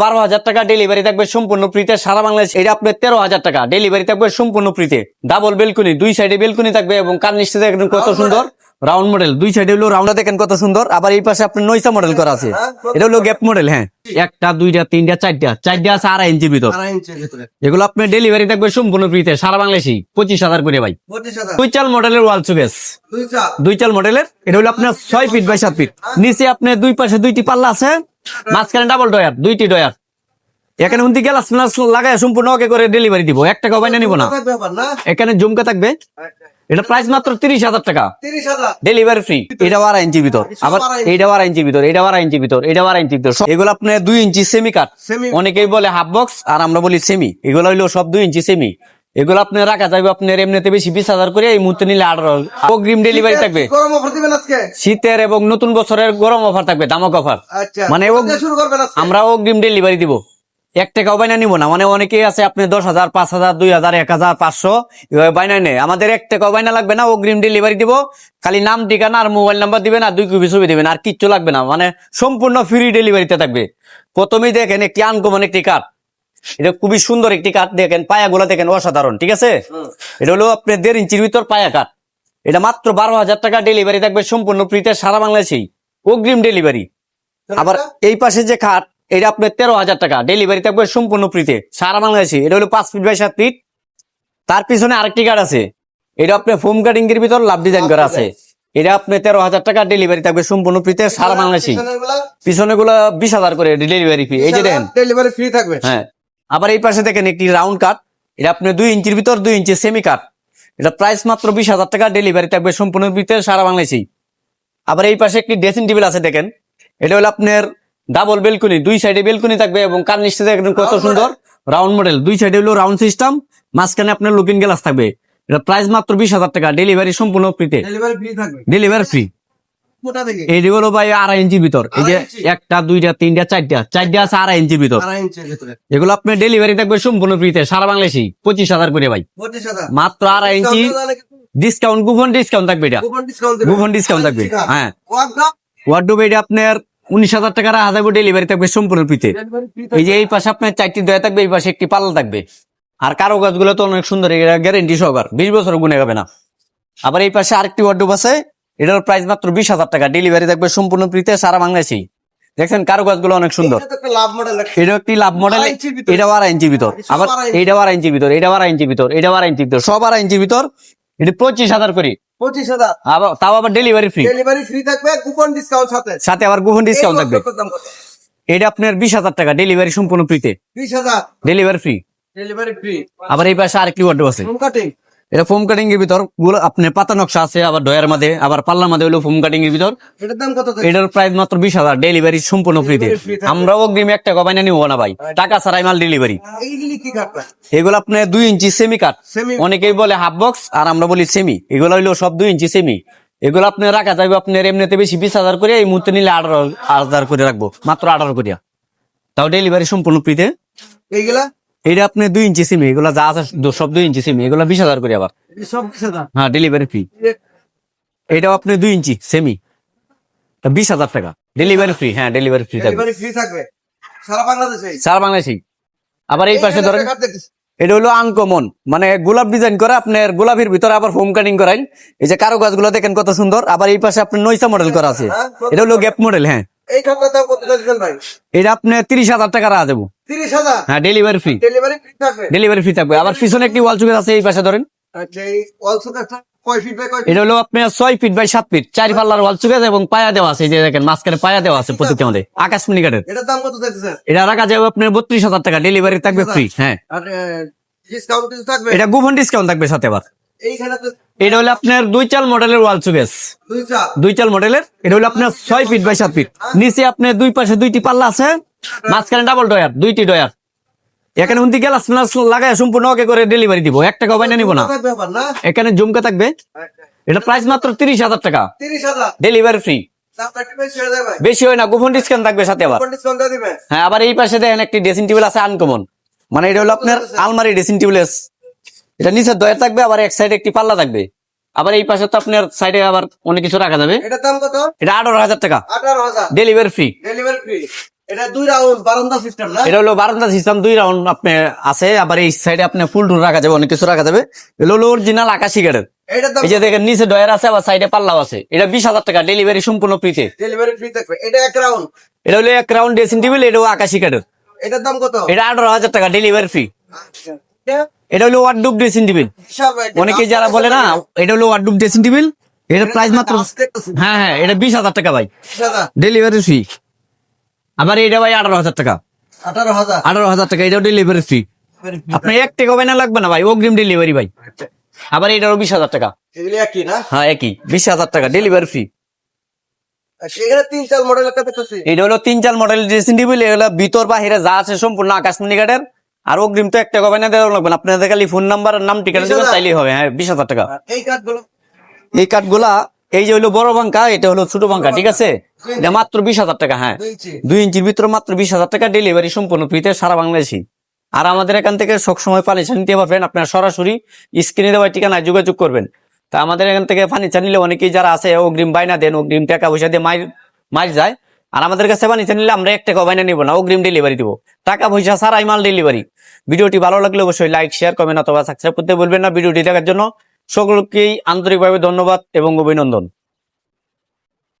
12,000 টাকা ডেলিভারি থাকবে সম্পূর্ণ ফ্রিতে সারা বাংলাদেশ। এটা আপনার 13,000 টাকা ডেলিভারি থাকবে সম্পূর্ণ ফ্রিতে। ডাবল বেলকুনি, দুই সাইডে বেলকুনি থাকবে এবং কার্নিশটা দেখেন কত সুন্দর রাউন্ড মডেল, দুই সাইডে হলো রাউন্ড দেখেন কত সুন্দর। আবার এই পাশে আপনার নয়সা মডেল করা আছে, এটা হলো গ্যাপ মডেল। হ্যাঁ, একটা দুইটা তিনটা চারটা আছে 2.5 ইঞ্চির ভিতর। এগুলো আপনার ডেলিভারি থাকবে সম্পূর্ণ ফ্রিতে সারা বাংলাদেশে 25,000 করে ভাই। দুই চাল মডেলের ওয়াল সুকেস, দুই চাল মডেলের। এটা হলো আপনার 6 ফিট বাই 7 ফিট। নিচে আপনার দুই পাশে দুইটি পাল্লা আছে, মাঝখানে ডাবল ডয়ার, দুইটি ডয়ার। এখানে উন্তি গ্লাস ফ্লাস লাগায় সম্পূর্ণ ওকে করে ডেলিভারি দিব, 1 টাকা বাইনা নিব না। এখানে ঝুমকা থাকবে, এটা প্রাইস মাত্র 30,000 টাকা ডেলিভারি ফ্রি। এটা 12 ইঞ্চির ভিতর, আবার এটা 12 ইঞ্চির ভিতর, এটা 12 ইঞ্চির ভিতর, এটা 12 ইঞ্চির ভিতর। এগুলো আপনার 2 ইঞ্চি সেমি কাট, অনেকেই বলে হাফ বক্স আর আমরা বলি সেমি। এগুলো হইলো সব 2 ইঞ্চি সেমি। এগুলো আপনার রাখা যাবে আপনার এমনিতে বেশি 20,000 করে, এই মুহূর্তে নিলে 18। অগ্রিম ডেলিভারি থাকবে, শীতের এবং নতুন বছরের গরম অফার থাকবে, দামক অফার। মানে আমরা অগ্রিম ডেলিভারি দিব, 1 টাকাও বাইনা নিব না। মানে অনেকেই আছে আপনি 10,000, 5,000, 2,000, 1,000, 500 এভাবে বাইনা নেই। আমাদের 1 টাকাও বাইনা লাগবে না, অগ্রিম ডেলিভারি দিব। খালি নাম, ঠিকানা আর মোবাইল নাম্বার দিবেন আর 2 কপি ছবি দিবেন, আর কিচ্ছু লাগবে না। মানে সম্পূর্ণ ফ্রি ডেলিভারিতে থাকবে। প্রথমেই দেখেন একটি আনকমন একটি কাঠ, এটা খুবই সুন্দর একটি কাঠ। দেখেন পায়াগুলা দেখেন অসাধারণ, ঠিক আছে। এটা হলো আপনার 1.5 ইঞ্চির ভিতর পায়া কাঠ। এটা মাত্র 12,000 টাকা ডেলিভারি থাকবে সম্পূর্ণ ফ্রিতে সারা বাংলাদেশেই, অগ্রিম ডেলিভারি। আবার এই পাশে যে খাট, এটা আপনার 13,000 টাকা ডেলিভারি থাকবে সম্পূর্ণ ফ্রিতে সারা বাংলাদেশে। এটা হলো 5 ফিট বাই 7 ফিট। তার পিছনে আরেকটি কাঠ আছে, এটা আপনার ফোম কাটিং এর ভিতর লাভ ডিজাইন করা আছে। এটা আপনার 13,000 টাকা ডেলিভারি থাকবে সম্পূর্ণ ফ্রিতে সারা বাংলাদেশে। পিছনে গুলো 20,000 করে ডেলিভারি ফি, এই যে দেখেন ডেলিভারি ফ্রি থাকবে। হ্যাঁ, আবার এই পাশে দেখেন একটি রাউন্ড কাট, এটা আপনার 2 ইঞ্চির ভিতর 2 ইঞ্চি সেমি কাট। এটা প্রাইস মাত্র 20,000 টাকা ডেলিভারি থাকবে সম্পূর্ণ ফ্রিতে সারা বাংলাদেশেই। আবার এই পাশে একটি ড্রেসিং টেবিল আছে দেখেন, এটা হলো আপনার ডাবল বেলকুনি, দুই সাইডে বেলকুনি থাকবে এবং কার্নিশটা দেখেন কত সুন্দর রাউন্ড মডেল। দুই সাইডে হলো রাউন্ড সিস্টেম, মাঝখানে আপনার লুকিং গ্লাস থাকবে। এটা প্রাইস মাত্র 20,000 টাকা ডেলিভারি সম্পূর্ণ ফ্রিতে, ডেলিভারি ফ্রি থাকবে। Delivery free. মোটা থেকে এই হলো ভাই 2.5 ইঞ্চির ভিতর, এই যে 1টা 2টা 3টা 4টা আছে 2.5 ইঞ্চির ভিতর। 2.5 ইঞ্চির ভিতরে এগুলো আপনার ডেলিভারি থাকবে সম্পূর্ণ ফ্রিতে সারা বাংলাদেশে 25,000 করে ভাই। 25,000 মাত্র 2.5 ইঞ্চি ডিসকাউন্ট, কুপন ডিসকাউন্ট থাকবে। এটা কুপন ডিসকাউন্ট দিবেন, কুপন ডিসকাউন্ট থাকবে। হ্যাঁ, ওয়ার্ডরোব ওয়ার্ডরোব এটা আপনার 19,000 টাকা রাখা যাবে, ডেলিভারি থাকবে সম্পূর্ণ ফ্রিতে। ডেলিভারি ফ্রি এই যে এই পাশে আপনার 4টি দয়া থাকবে, এই পাশে একটি পাল্লা থাকবে। আর কারো গাছগুলো তো অনেক সুন্দর, এটা গ্যারেন্টি সহকার, 20 বছর গুনে যাবে না। আবার এই পাশে আরেকটি ওয়ার্ডরোব আছে, এটার প্রাইস মাত্র 20,000 টাকা ডেলিভারি থাকবে সম্পূর্ণ ফ্রিতে সারা বাংলাদেশে। দেখছেন কারো গাছগুলো অনেক সুন্দর। এটা তো একটা লাভ মডেল, এটা একটি লাভ মডেল, 2.5 ইঞ্চির ভিতর। এটা 12 ইঞ্চির ভিতর। আবার এইটা 12 ইঞ্চির ভিতর, এটা 12 ইঞ্চির ভিতর, এটা 12 ইঞ্চির ভিতর, সব 12 ইঞ্চির ভিতর। এটা 25,000 করে, 25,000 আবার তাও আবার ডেলিভারি ফ্রি, ডেলিভারি ফ্রি থাকবে, কুপন ডিসকাউন্ট সাথে সাথে আবার কুপন ডিসকাউন্ট থাকবে। এই দাম কত? এটা আপনার 20,000 টাকা ডেলিভারি সম্পূর্ণ ফ্রিতে, 20,000 ডেলিভারি ফ্রি। Delivery free. আবার এই পাশে আরেকটি ওয়ার্ডরোব আছে, ফোম কাটিং এটা ফোম কাটিং এর ভিতর গুলো আপনার পাতা নকশা আছে, আবার ডয়ার মধ্যে, আবার পাল্লার মধ্যে হলো ফোম কাটিং এর ভিতর। এটার দাম কত? এটার প্রাইস মাত্র 20,000 ডেলিভারি সম্পূর্ণ ফ্রিতে। আমরা অগ্রিম 1 টাকা বাইনা নিব না ভাই, টাকা ছাড়াই মাল ডেলিভারি। এইগুলি কি কাটবে? এগুলো আপনার 2 ইঞ্চি সেমি কাট, সেমি অনেকেই বলে হাফ বক্স আর আমরা বলি সেমি। এগুলো হইলো সব 2 ইঞ্চি সেমি। এগুলো আপনার রাখা যাবে আপনার এমনিতে বেশি 20,000 করে, এই মুহূর্তে নিলে 18,000 করে রাখবো, মাত্র 18 করিয়া, তাও ডেলিভারি সম্পূর্ণ ফ্রিতে। এইগুলা এটা আপনার 2 ইঞ্চি সেমি, এগুলো যা আছে সব 2 ইঞ্চি সেমি। এগুলো 20,000 করে আবার, সব 20,000 হ্যাঁ ডেলিভারি ফ্রি। এটাও আপনি 2 ইঞ্চি সেমি, 20,000 টাকা ডেলিভারি ফ্রি। হ্যাঁ ডেলিভারি ফ্রি থাকবে, ডেলিভারি ফ্রি থাকবে সারা বাংলাদেশে। সারা বাংলাদেশে। আবার এই পাশে ধরেন এটা হলো আনকমন, মানে গোলাপ ডিজাইন করা, আপনার গোলাপের ভিতরে আবার ফোম কাটিং করাই। এই যে কারো গাছগুলো দেখেন কত সুন্দর। আবার এই পাশে আপনার নয়সা মডেল করা আছে, এটা হলো গ্যাপ মডেল। হ্যাঁ, এই খাটটার দাম কত দিচ্ছেন ভাই? এটা আপনি 30,000 টাকা রাখা দেবো। 30,000 হ্যাঁ ডেলিভারি ফ্রি, ডেলিভারি ফ্রি থাকবে, ডেলিভারি ফ্রি থাকবে। আবার পিছনে একটি ওয়াল চুকের আছে, এই পাশে ধরেন। আচ্ছা এই অলসো একটা কয় ফিট বাই কয় ফিট? এটা হলো আপনার 6 ফিট বাই 7 ফিট, 4 পাল্লার ওয়াল চুকের এবং পায়া দেওয়া আছে। এই যে দেখেন মাঝখানে পায়া দেওয়া আছে প্রত্যেকটা মধ্যে, আকাশমণি কাঠের। এটার দাম কত দিচ্ছেন? এটা রাখা যাবে আপনার 32,000 টাকা ডেলিভারি থাকবে ফ্রি। হ্যাঁ, আর ডিসকাউন্ট কিছু থাকবে? এটা কুপন ডিসকাউন্ট থাকবে সাথে আবার। এইখানে তো এটা হলো আপনার 2 চাল মডেলের ওয়াল চুকেস, 2 চাল মডেলের। এটা হলো আপনার 6 ফিট বাই 7 ফিট। নিচে আপনার দুই পাশে দুইটি পাল্লা আছে, মাঝখানে ডাবল ডয়ার, দুইটি ডয়ার। এখানে উন্তি গ্লাস ফ্লাস লাগায় সম্পূর্ণ ওকে করে ডেলিভারি দিব, 1 টাকা বাইনা নিব না। ব্যাপার না, এখানে ঝুমকা থাকবে। এটা প্রাইস মাত্র 30,000 টাকা 30,000 ডেলিভারি ফ্রি। দামটা একটু বেশি হয়ে যাবে ভাই, বেশি হয় না, কুপন ডিসকাউন্ট থাকবে সাথে আবার। কোন ডিসকাউন্ট দিয়ে দিবেন? হ্যাঁ, আবার এই পাশে দেখেন একটি ড্রেসিং টেবিল আছে আনকমন, মানে এটা হলো আপনার আলমারি ড্রেসিং টেবিল। এটা নিচে দয়া থাকবে, আবার এক সাইডে একটি পাল্লা থাকবে। আবার এই পাশে তো আপনার সাইডে আবার অনেক কিছু রাখা যাবে। এটার দাম কত? এটা 18,000 টাকা 18,000 ডেলিভারি ফ্রি। Delivery free. এটা 2 রাউন্ড বারান্দা সিস্টেম না? এটা হলো বারান্দা সিস্টেম 2 রাউন্ড আপনি আছে, আবার এই সাইডে আপনি ফুল টুল রাখা যাবে, অনেক কিছু রাখা যাবে। এটা হলো অরিজিনাল আকাশি কাঠের। এটার দাম এই যে দেখেন নিচে ডয়ার আছে, আবার সাইডে পাল্লাও আছে। এটা 20,000 টাকা, ডেলিভারি সম্পূর্ণ ফ্রিতে। ডেলিভারি ফ্রি থাকবে। এটা 1 রাউন্ড। এটা হলো 1 রাউন্ড ড্রেসিং টেবিল, এটাও আকাশি কাঠের। এটার দাম কত? এটা 18,000 টাকা, ডেলিভারি ফ্রি। আচ্ছা। এটা এটা হলো ওয়ার্ডরোব ড্রেসিং টেবিল। বিশাল ভাই। অনেকে যারা বলে না, এটা হলো ওয়ার্ডরোব ড্রেসিং টেবিল, এটার প্রাইস মাত্র, হ্যাঁ হ্যাঁ, এটা 20,000 টাকা ভাই, 20,000 ডেলিভারি ফ্রি। আবার এটা ভাই 18,000 টাকা, 18,000 18,000 টাকা, এটাও ডেলিভারি ফ্রি। আপনার 1 টাকা বাইনা লাগবে না ভাই, অগ্রিম ডেলিভারি ভাই। আবার এটারও 20,000 টাকা, এগুলি একই না? হ্যাঁ একই 20,000 টাকা, ডেলিভারি ফ্রি। আচ্ছা, এখানে 3-4 মডেলের কথা দেখতেছি। এটা হলো 3-4 মডেল ড্রেসিং টেবিল, এগুলো ভিতর বাহিরে যা আছে সম্পূর্ণ আকাশমণি কাঠের। আর অগ্রিম তো 1 টাকা বাইনা দেওয়া লাগবে না, আপনাদের খালি ফোন নাম্বার আর নাম ঠিকানা দিবেন, 20,000 তাইলেই হবে। হ্যাঁ 20,000 টাকা। আর এই কাঠগুলো এই কাঠগুলা, এই যে হলো বড় বাঙ্কা, এটা হলো ছোট বাঙ্কা, ঠিক আছে? এটা মাত্র 20,000 টাকা, হ্যাঁ 2 ইঞ্চি। 2 ইঞ্চির ভিতরে মাত্র 20,000 টাকা, ডেলিভারি সম্পূর্ণ ফ্রিতে সারা বাংলাদেশি। আর আমাদের এখান থেকে সবসময় ফার্নিচার নিতে পারবেন, আপনারা সরাসরি স্ক্রিনে দেওয়া ঠিকানায় যোগাযোগ করবেন। তা আমাদের এখান থেকে ফার্নিচার নিলে অনেকেই যারা আছে অগ্রিম বাইনা দেন, অগ্রিম টাকা পয়সা দিয়ে মাইল যায়। আর আমাদের কাছে ফার্নিচার নিলে আমরা 1 টাকা বাইনা নিব না, অগ্রিম ডেলিভারি দিব, টাকা পয়সা ছাড়াই মাল ডেলিভারি। ভিডিওটি ভালো লাগলে অবশ্যই লাইক, শেয়ার, কমেন্ট অথবা সাবস্ক্রাইব করতে বলবেন না। ভিডিওটি দেখার জন্য সকলকেই আন্তরিকভাবে ধন্যবাদ এবং অভিনন্দন।